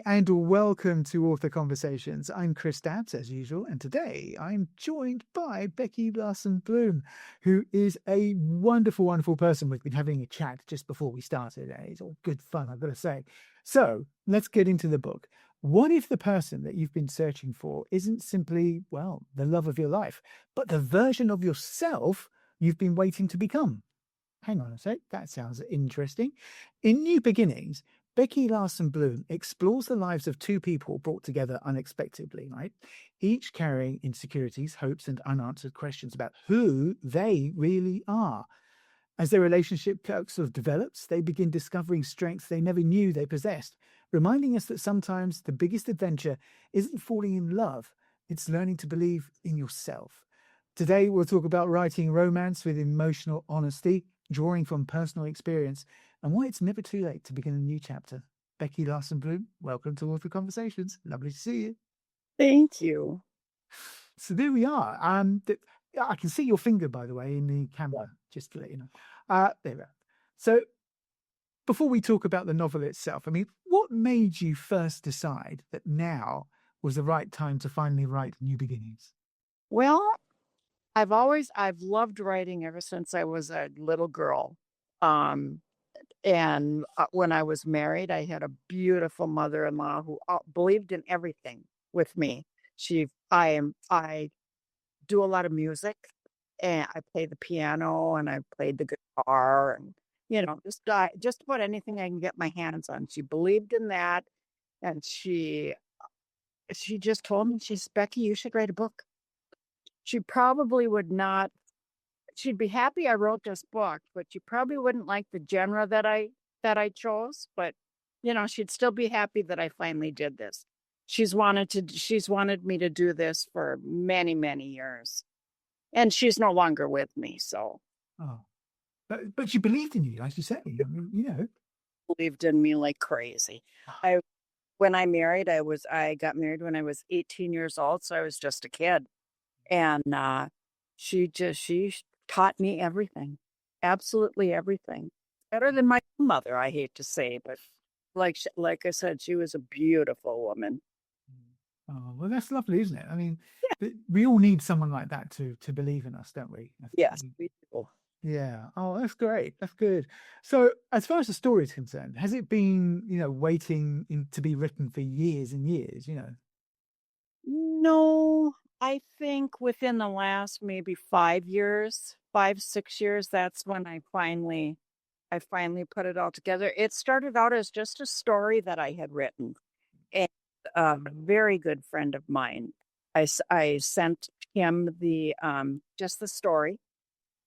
Hi, and welcome to Author Conversations. I'm Chris Dabbs, as usual, and today I'm joined by Becky Larson Bloom, who is a wonderful, wonderful person. We've been having a chat just before we started. It's all good fun, I've got to say. So let's get into the book. What if the person that you've been searching for isn't simply, well, the love of your life, but the version of yourself you've been waiting to become? Hang on a sec, that sounds interesting. In New Beginnings, Becky Larson Bloom explores the lives of two people brought together unexpectedly, right? Each carrying insecurities, hopes, and unanswered questions about who they really are. As their relationship sort of develops, they begin discovering strengths they never knew they possessed, reminding us that sometimes the biggest adventure isn't falling in love, it's learning to believe in yourself. Today, we'll talk about writing romance with emotional honesty, drawing from personal experience, and why it's never too late to begin a new chapter. Becky Larson Bloom, welcome to Author Conversations. Lovely to see you. Thank you. So there we are. I can see your finger, by the way, in the camera, just to let you know. There we are. So before we talk about the novel itself, I mean, what made you first decide that now was the right time to finally write New Beginnings? Well, I've loved writing ever since I was a little girl. Um, and when I was married, I had a beautiful mother-in-law who believed in everything with me. I do a lot of music, and I play the piano and I played the guitar, and just about anything I can get my hands on. She believed in that, and she just told me, she's, Becky, you should write a book. She probably would not, she'd be happy I wrote this book, but she probably wouldn't like the genre that I chose, but she'd still be happy that I finally did this. She's wanted me to do this for many, many years. And she's no longer with me, so Oh, but she believed in you, like you say. I mean, believed in me like crazy. I When I got married when I was 18 years old, so I was just a kid. And she taught me everything, absolutely everything. Better than my mother, I hate to say, but like I said, she was a beautiful woman. oh, well, that's lovely, isn't it? I mean, we all need someone like that to believe in us, don't we? I think Yes, we do. yeah. Oh, that's great. That's good. So, as far as the story is concerned, has it been, waiting to be written for years and years? No, I think within the last maybe 5 years, 5, 6 years, that's when I finally put it all together. It started out as just a story that I had written. And a very good friend of mine, I sent him just the story,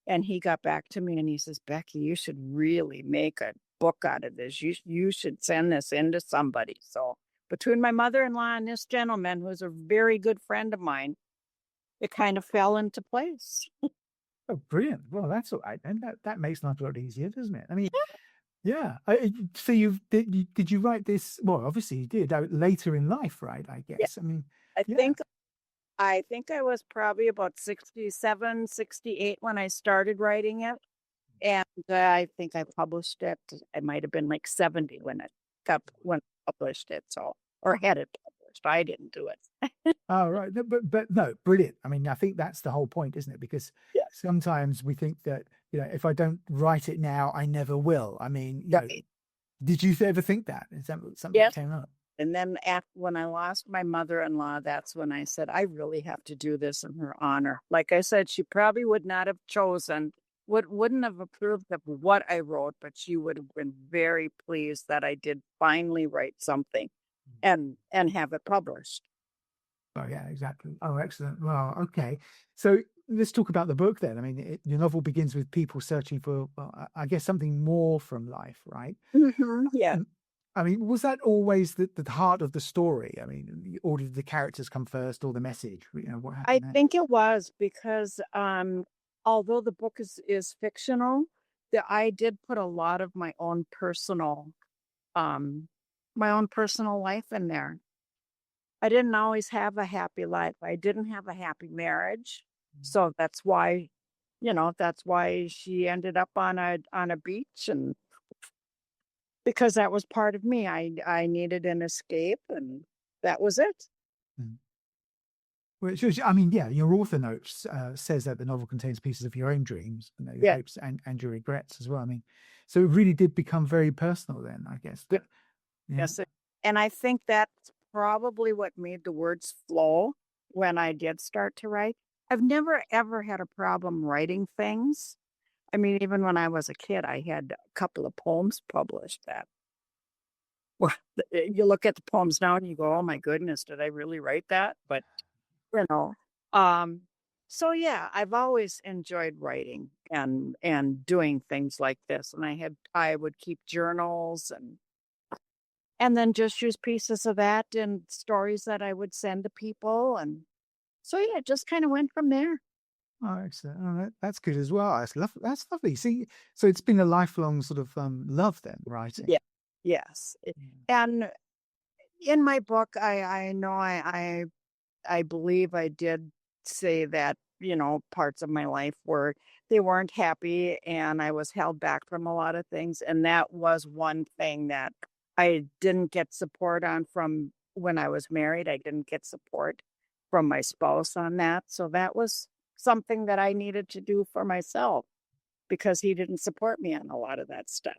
and he got back to me and he says, Becky, you should really make a book out of this. You should send this in to somebody. So between my mother-in-law and this gentleman, who's a very good friend of mine, it kind of fell into place. Oh, brilliant. Well, that's all right then. That makes life a lot easier, doesn't it? I mean, yeah. So did you write this? Well, obviously you did later in life, right? I Yeah, guess. I mean, I yeah. think I think I was probably about 67, 68 when I started writing it. And I think I published it. I might have been like 70 when I published it, so, or had it published. I didn't do it. Oh, right. No, but no, brilliant. I mean, I think that's the whole point, isn't it? Because Yeah. sometimes we think that, if I don't write it now, I never will. I mean, Right. did you ever think that? Is that something that Yes. came up? And then when I lost my mother-in-law, that's when I said, I really have to do this in her honor. Like I said, she probably would not have wouldn't have approved of what I wrote, but she would have been very pleased that I did finally write something and have it published. Oh, yeah, exactly. Oh, excellent. Well, okay. So let's talk about the book then. I mean, your novel begins with people searching for, well, I guess something more from life, right? Yeah. And I mean, was that always the heart of the story? I mean, or did the characters come first or the message? What I happened there? think it was because, although the book is fictional, that I did put a lot of um, my own personal life in there. I didn't always have a happy life. I didn't have a happy marriage, so that's why she ended up on a beach, and because that was part of me. I needed an escape, and that was it. Mm. Which, I mean, yeah, your author notes says that the novel contains pieces of your own dreams, you know, your Yeah. hopes and your regrets as well. I mean, so it really did become very personal then, I guess. Good. Yeah. Yes, and I think that's probably what made the words flow when I did start to write. I've never ever had a problem writing things. I mean, even when I was a kid, I had a couple of poems published that, well, you look at the poems now and you go, "Oh my goodness, did I really write that?" But, you know, um, so yeah, I've always enjoyed writing and doing things like this, and I would keep journals and then just use pieces of that in stories that I would send to people, and so, yeah, it just kinda went from there. Oh, excellent. Oh, that's good as well. That's lovely. See, so it's been a lifelong sort of love then, writing. Yeah. Yes, and in my book, I know I believe I did say that, parts of my life were they weren't happy and I was held back from a lot of things. And that was one thing that I didn't get support on from when I was married. I didn't get support from my spouse on that. So that was something that I needed to do for myself because he didn't support me on a lot of that stuff.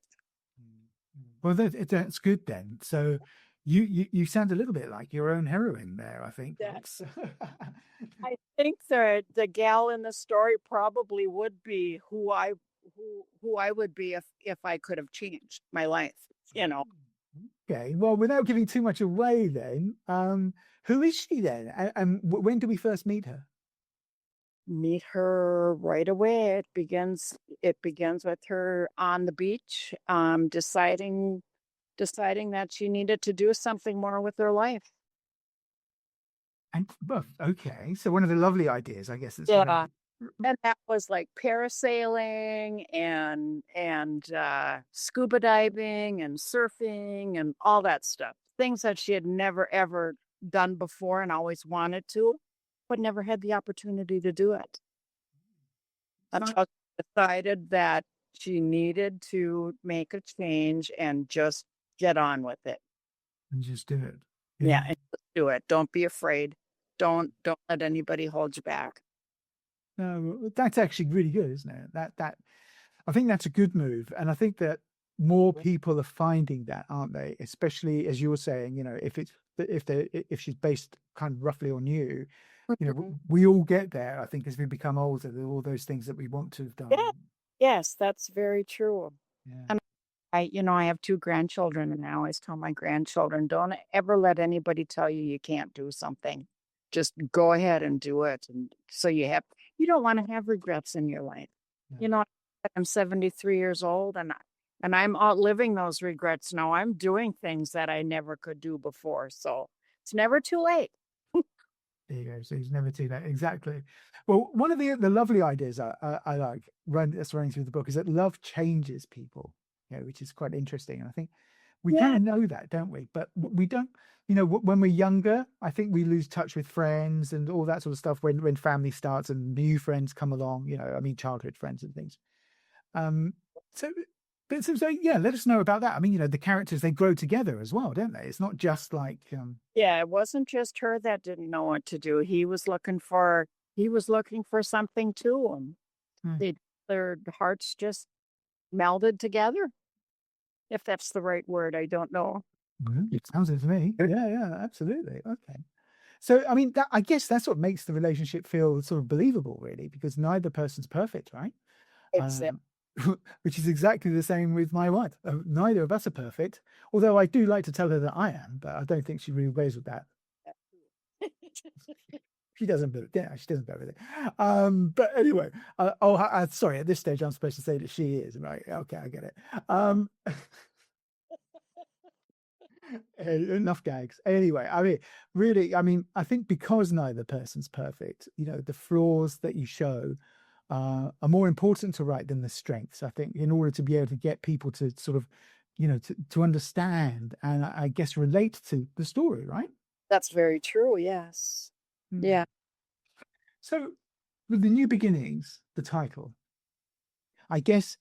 Mm, mm. Well, that's good then. So you sound a little bit like your own heroine there, I think. Yeah. That's I think the gal in the story probably would be who I would be if I could have changed my life, you know. okay. Well, without giving too much away, then, who is she then? And when do we first meet her? Meet her right away. It begins with her on the beach, deciding that she needed to do something more with her life. And well, okay. So one of the lovely ideas, I guess, is Yeah. And that was like parasailing and scuba diving and surfing and all that stuff. Things that she had never ever done before and always wanted to, but never had the opportunity to do it so, until she decided that she needed to make a change and just get on with it. and just do it. Yeah, Yeah. and just do it. Don't be afraid. Don't let anybody hold you back. No, that's actually really good, isn't it? That I think that's a good move, and I think that more people are finding that, aren't they? Especially as you were saying, you know, if she's based kind of roughly on you, you know, Mhm. we all get there. I think as we become older, there are all those things that we want to have Yeah. done. Yes, that's very true. Yeah. And I have 2 grandchildren, and I always tell my grandchildren, "Don't ever let anybody tell you you can't do something. Just go ahead and do it." And so you don't wanna have regrets in your life. Yeah. You know, I'm 73 years old, and I'm outliving those regrets now. I'm doing things that I never could do before, so it's never too late. There you go. So it's never too late. Exactly. Well, one of the lovely ideas I like that's running through the book is that love changes people, you know, which is quite interesting. And I think we kind Yeah, of know that, don't we? But we don't, you know, when we're younger, I think we lose touch with friends and all that sort of stuff when family starts and new friends come along, you know, I mean, childhood friends and things. Um, so, so yeah, let us know about that. I mean, you know, the characters, they grow together as well, don't they? It's not just like, yeah, it wasn't just her that didn't know what to do. He was looking for something too, and hmm, their hearts just melded together, if that's the right word, I don't know. it sounds it to me. Yeah, yeah, absolutely. Okay. So, I mean, I guess that's what makes the relationship feel sort of believable, really, because neither person's perfect, right? Exactly. Um, which is exactly the same with my wife. Neither of us are perfect, although I do like to tell her that I am, but I don't think she really agrees with that. She doesn't, but yeah, she doesn't go with it. But anyway, sorry. At this stage, I'm supposed to say that she is right. Okay, I get it. Um, enough gags. Anyway, I mean, really, I mean, I think because neither person's perfect, you know, the flaws that you show are more important to write than the strengths. I think in order to be able to get people to sort of, you know, to understand and I guess relate to the story, right? That's very true, yes. Hmm. Yeah. So with the new beginnings, the title, I guess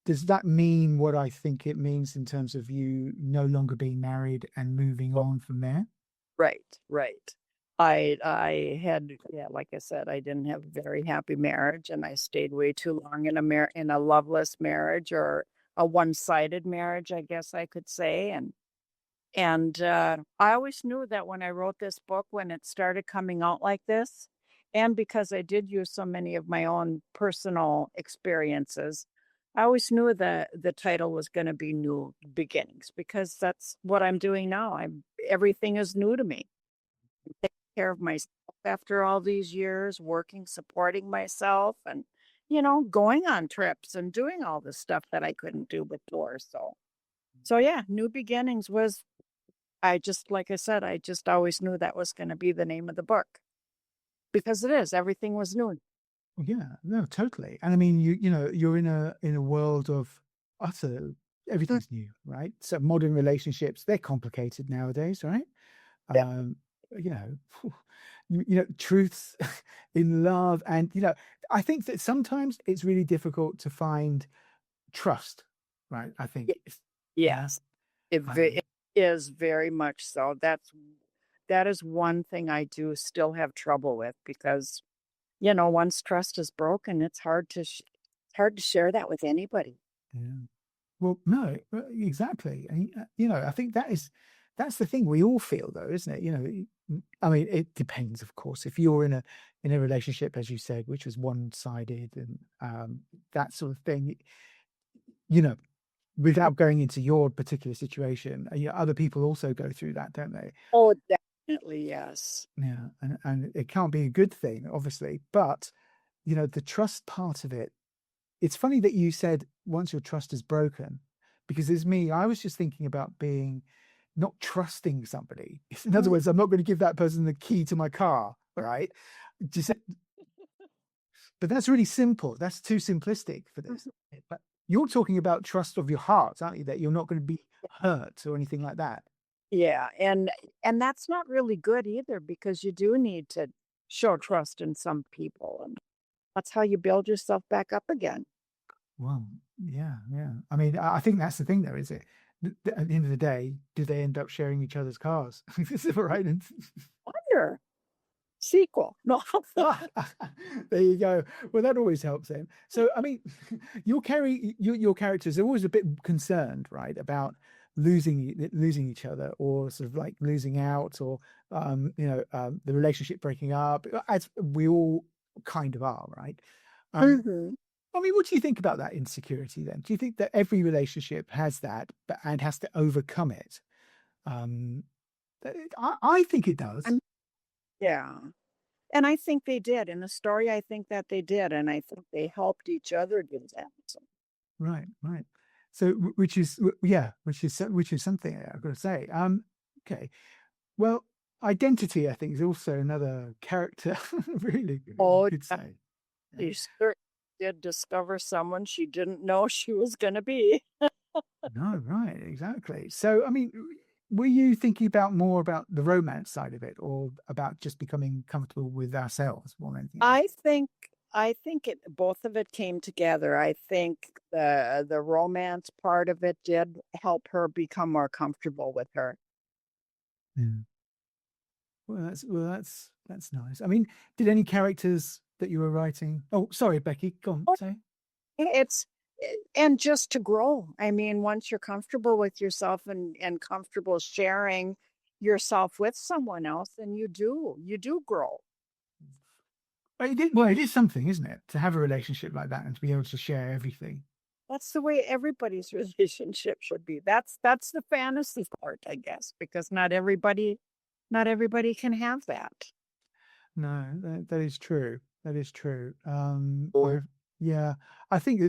does that mean what I think it means in terms of you no longer being married and moving on from there? Right, right. I had, yeah, like I said, I didn't have a very happy marriage, and I stayed way too long in a loveless marriage, or a one-sided marriage, I guess I could say. And I always knew that when I wrote this book, when it started coming out like this, and because I did use so many of my own personal experiences, I always knew that the title was going to be New Beginnings, because that's what I'm doing now. Everything is new to me. Taking care of myself after all these years, working, supporting myself, and going on trips and doing all the stuff that I couldn't do before. So yeah, New Beginnings was, I just, like I said, I just always knew that was gonna be the name of the book, because it is, everything was new. Yeah, no, totally. And I mean, you're in a world of utter Mm, everything's new, right? So modern relationships, they're complicated nowadays, right? yeah. Um, you know, truths in love, and I think that sometimes it's really difficult to find trust, right? I Ye think, yeah. yes. Um, It is very much so. That is one thing I do still have trouble with, because, once trust is broken, it's hard to share that with anybody. yeah. Well, no, exactly. And, I think that's the thing we all feel though, isn't it? I mean, it depends, of course. If you're in a relationship, as you said, which was one-sided and that sort of thing, you know, without going into your particular situation, other people also go through that, don't they? Oh, definitely, yes. Yeah, and it can't be a good thing, obviously, but the trust part of it. It's funny that you said once your trust is broken, because as me, I was just thinking about being not trusting somebody. In other Mm, words, I'm not going to give that person the key to my car, right? Just, but that's really simple. That's too simplistic for this. mhm. But you're talking about trust of your heart, aren't you? That you're not going to be hurt or anything like that. Yeah, and that's not really good either, because you do need to show trust in some people, and that's how you build yourself back up again. Well, yeah, yeah. I mean, I think that's the thing, though, is it? At the end of the day, do they end up sharing each other's cars? Right? Wonder. Sequel. No. Ah, there you go. Well, that always helps then. So, I mean, your characters are always a bit concerned, right, about losing each other, or sort of like losing out, or the relationship breaking up, as we all kind of are, right? Um, Mhm. I mean, what do you think about that insecurity then? Do you think that every relationship has that, but and has to overcome it? Um, I think it does. I'm Yeah, and I think they did. In the story, I think that they did, and I think they helped each other do that. So Right, right. So, yeah, which is something I've got to say. Okay. Well, identity, I think, is also another character. Really, you oh, could yeah, say. Yeah. she certainly did discover someone she didn't know she was gonna be. No, right, exactly. So, I mean, were you thinking about more about the romance side of it, or about just becoming comfortable with ourselves more than anything else? I think I think it both of it came together. I think the romance part of it did help her become more comfortable with her. Yeah. Well, that's nice. I mean, did any characters that you were writing? Oh, sorry, Becky. Go on. Oh, Say. it's and just to grow. I mean, once you're comfortable with yourself, and comfortable sharing yourself with someone else, then you do grow. Well, it is something, isn't it, to have a relationship like that and to be able to share everything. That's the way everybody's relationship should be. That's the fantasy part, I guess, because not everybody can have that. No, that is true. That is true. Oh, Yeah, I think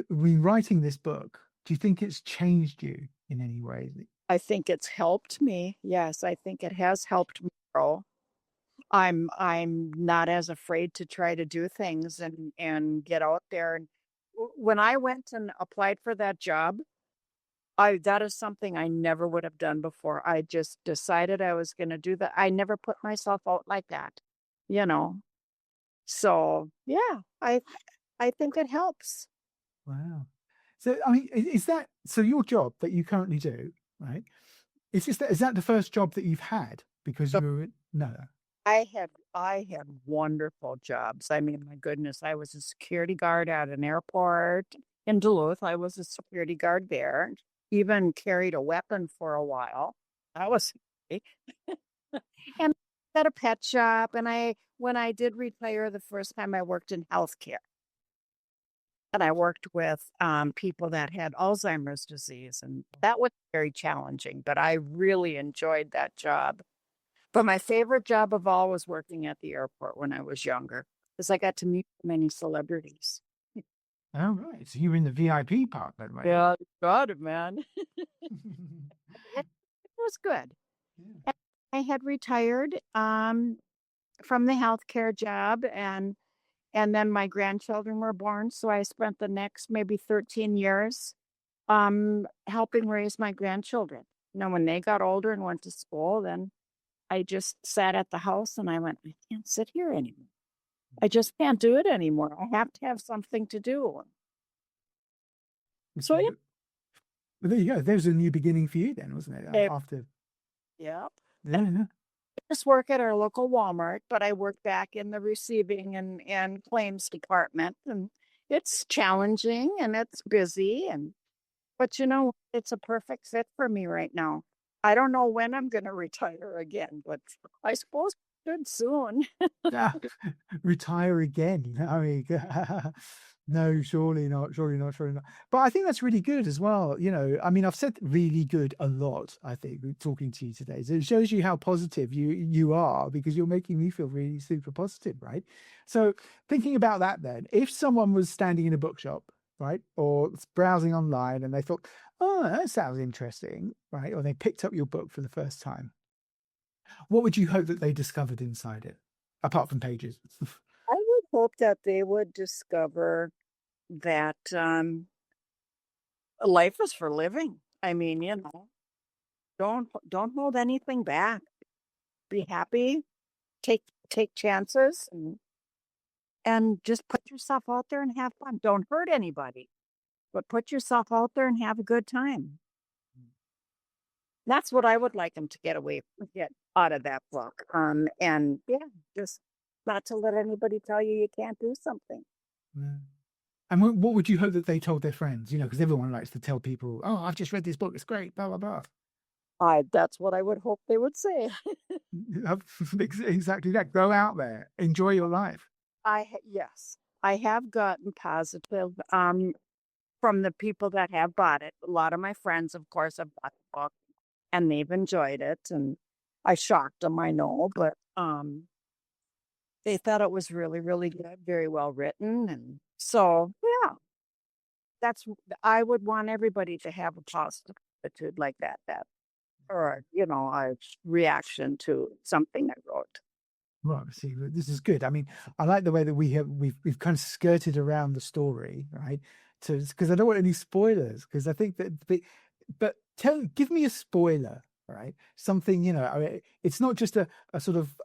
when writing this book, do you think it's changed you in any way? I think it's helped me. Yes, I think it has helped me grow. I'm not as afraid to try to do things, and get out there. And when I went and applied for that job, I that is something I never would have done before. I just decided I was going to do that. I never put myself out like that, you know. So, yeah, I think it helps. Wow. So, I mean, is that so? Your job that you currently do, right? Is that the first job that you've had because So you were no? I had wonderful jobs. I mean, my goodness, I was a security guard at an airport in Duluth. I was a security guard there. Even carried a weapon for a while. That was scary. And at a pet shop. And when I did retire, the first time I worked in healthcare. And I worked with people that had Alzheimer's disease, and that was very challenging, but I really enjoyed that job. But my favorite job of all was working at the airport when I was younger, because I got to meet many celebrities. Oh, right. So you were in the VIP part then, were you? Yeah, got it, man. It, it was good. Yeah. And I had retired from the healthcare job, and then my grandchildren were born, so I spent the next maybe 13 years helping raise my grandchildren. When they got older and went to school, then I just sat at the house and I went, I can't sit here anymore. I just can't do it anymore. I have to have something to do. So yeah, Well, there you go. There's a new beginning for you then, wasn't it? eh, After, yeah. yeah, yeah. Just work at our local Walmart, but I work back in the receiving and claims department, and it's challenging and it's busy, and but it's a perfect fit for me right now. I don't know when I'm going to retire again, but I suppose I should soon. Ah, retire again. I mean, no, surely not, surely not, surely not. But I think that's really good as well. I mean, I've said really good a lot, I think, talking to you today. So it shows you how positive you are because you're making me feel really super positive, right? So thinking about that then, if someone was standing in a bookshop, right, or browsing online and they thought, oh, that sounds interesting, right? Or they picked up your book for the first time, what would you hope that they discovered inside it, apart from pages? I would hope that they would discover that life is for living. I mean, don't hold anything back. Be happy, take chances, and just put yourself out there and have fun. Don't hurt anybody, but put yourself out there and have a good time. That's what I would like them to get out of that book. And yeah, just not to let anybody tell you can't do something. Yeah. And what would you hope that they told their friends? Because everyone likes to tell people, "Oh, I've just read this book; it's great." Blah blah blah. That's what I would hope they would say. Exactly that. Go out there, enjoy your life. Yes, I have gotten positive from the people that have bought it. A lot of my friends, of course, have bought the book and they've enjoyed it. And I shocked them, I know, but they thought it was really, really good, very well written. And so, yeah, that's I would want everybody to have a positive attitude like that, or a reaction to something I wrote. Well, see, this is good. I mean, I like the way that we've kind of skirted around the story, right? To because I don't want any spoilers. Because I think that, but give me a spoiler, right? Something I mean, it's not just a sort of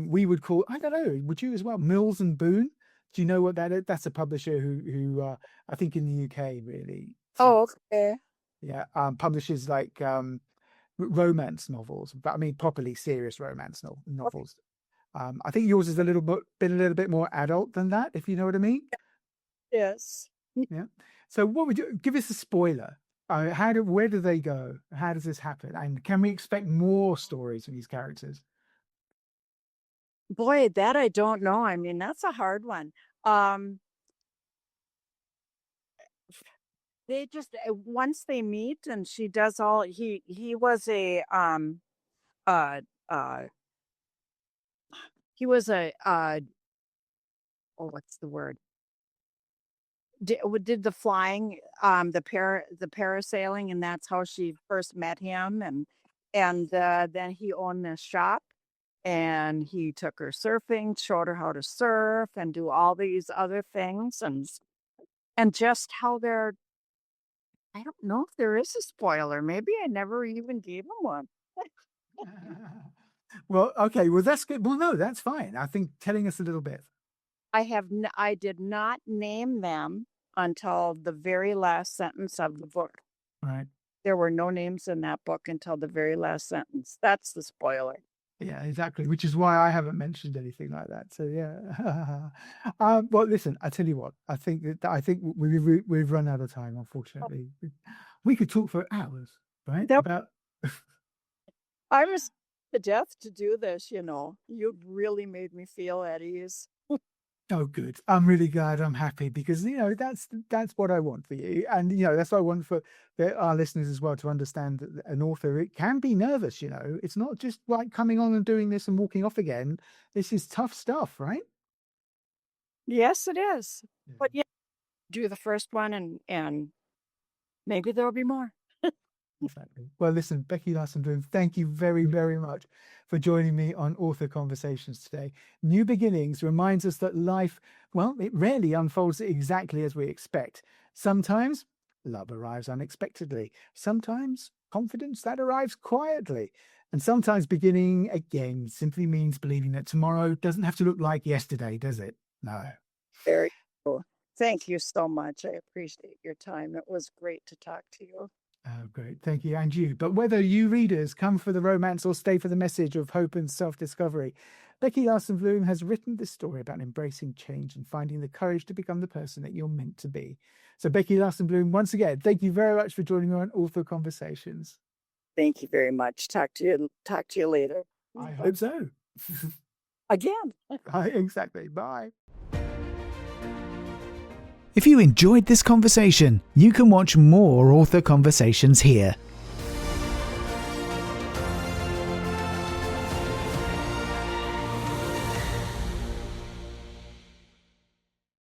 we would call I don't know. Would you as well? Mills and Boon. Do you know what that is? That's a publisher who I think in the UK really, Oh, okay. yeah, publishes like romance novels, but I mean properly serious romance Okay. novels. I think yours is a little bit more adult than that, if you know what I mean. Yes. Yeah. So, what would you give us a spoiler? Where do they go? How does this happen? And can we expect more stories from these characters? Boy, that I don't know. I mean, that's a hard one. Um, they just once they meet and she does all he was a uh uh he was a oh, what's the word? Did the flying, the parasailing, and that's how she first met him, and then he owned this shop, and he took her surfing, showed her how to surf, and do all these other things, and just how they're. I don't know if there is a spoiler. Maybe I never even gave him one. Well, okay. Well, that's good. Well, no, that's fine. I think telling us a little bit. I did not name them. until the very last sentence of the book. Right. There were no names in that book until the very last sentence. That's the spoiler. Yeah, exactly. Which is why I haven't mentioned anything like that. So yeah. Well, listen. I tell you what. I think we've run out of time. Unfortunately, we could talk for hours, right? That About. I'm to death to do this. You've really made me feel at ease. Oh, good. I'm really glad. I'm happy because that's what I want for you, and that's what I want for our listeners as well, to understand that an author, it can be nervous. It's not just like coming on and doing this and walking off again. This is tough stuff, right? Yes, it is. Yeah. But yeah, do the first one, and maybe there'll be more. Exactly. Well, listen, Becky Larson Bloom, thank you very, very much for joining me on Author Conversations today. New Beginnings reminds us that life, well, it rarely unfolds exactly as we expect. Sometimes love arrives unexpectedly. Sometimes confidence that arrives quietly. And sometimes beginning again simply means believing that tomorrow doesn't have to look like yesterday, does it? No. Very cool. Thank you so much. I appreciate your time. It was great to talk to you. Oh, great. Thank you. And you. But whether you readers come for the romance or stay for the message of hope and self-discovery, Becky Larson Bloom has written this story about embracing change and finding the courage to become the person that you're meant to be. So Becky Larson Bloom, once again, thank you very much for joining me on Author Conversations. Thank you very much. Talk to you later. I hope so. Again. Exactly. Bye. If you enjoyed this conversation, you can watch more Author Conversations here.